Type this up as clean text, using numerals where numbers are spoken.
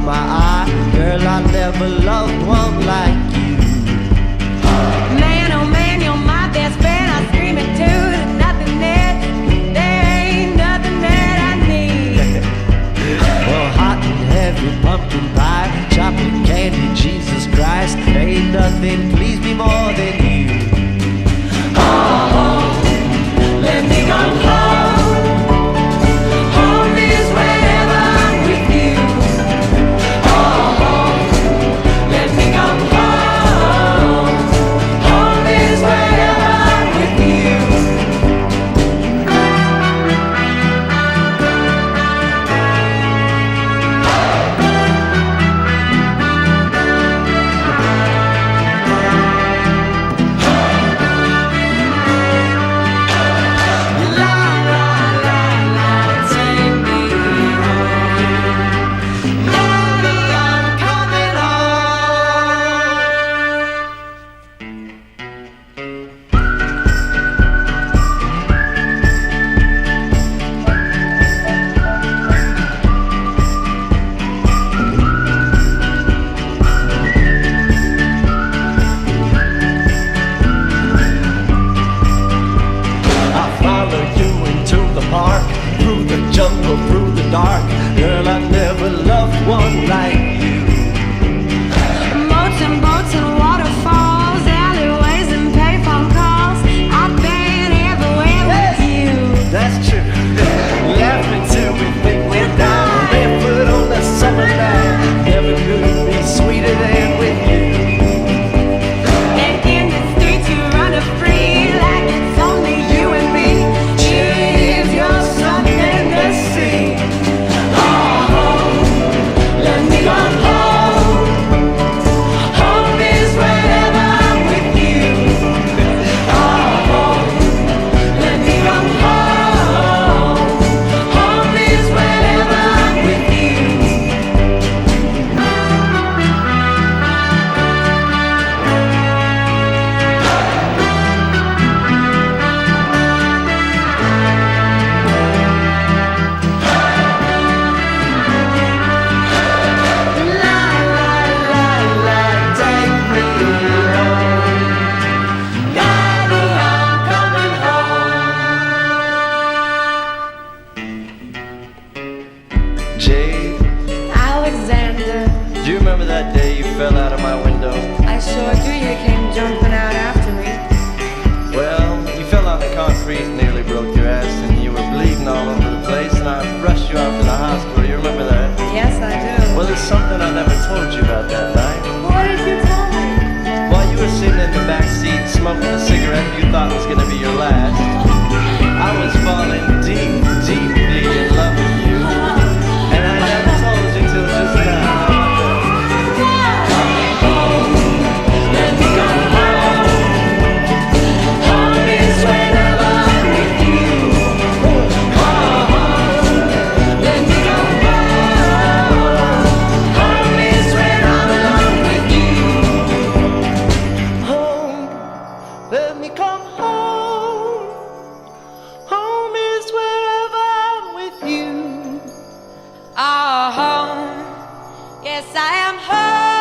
my eye. Girl, I never loved one like you. Man, oh man, you're my best friend. I scream it too. There's nothing that, there ain't nothing that I need. Well, hot and heavy pumpkin pie, chocolate candy, Jesus Christ, ain't nothing please me more than you. Oh, let me come home. Home is wherever I'm with you. Oh, let me come home. Home is wherever I'm with you. La la la la, take me home. Daddy, I'm coming home. I follow you into the park, through the jungle, through the dark. Girl, I never loved one like you. Boats and boats and waterfalls, alleyways and payphone calls. I've been everywhere with you. That's true. Laughing till we think we're down, barefoot on the summer night. Never could be sweeter than with you. And in the streets you run free like it's only you and me. If you're something to see. Oh, let me come home. Home is wherever I'm with you. Oh, let me come home. Home is wherever I'm with you. La la la la, take me home. Daddy, I'm coming home. Jade, Alexander, do you remember that day you fell out of my window? I sure do. You came jumping out after me. Well, you fell on the concrete, nearly broke your ass, and you were bleeding all over the place, and I rushed you off to the hospital. You remember that? Yes, I do. Well, there's something I never told you about that night. What did you tell me? While you were sitting in the back seat smoking a cigarette you thought was gonna be your last, I was falling deep, deeply in love with you, and I never told you till just now. Let me go home. Home is wherever I'm with you. Let me go home. Home is where I belong with you. Home, let me come home. Home is wherever I'm with you. Oh, home. Yes, I am home.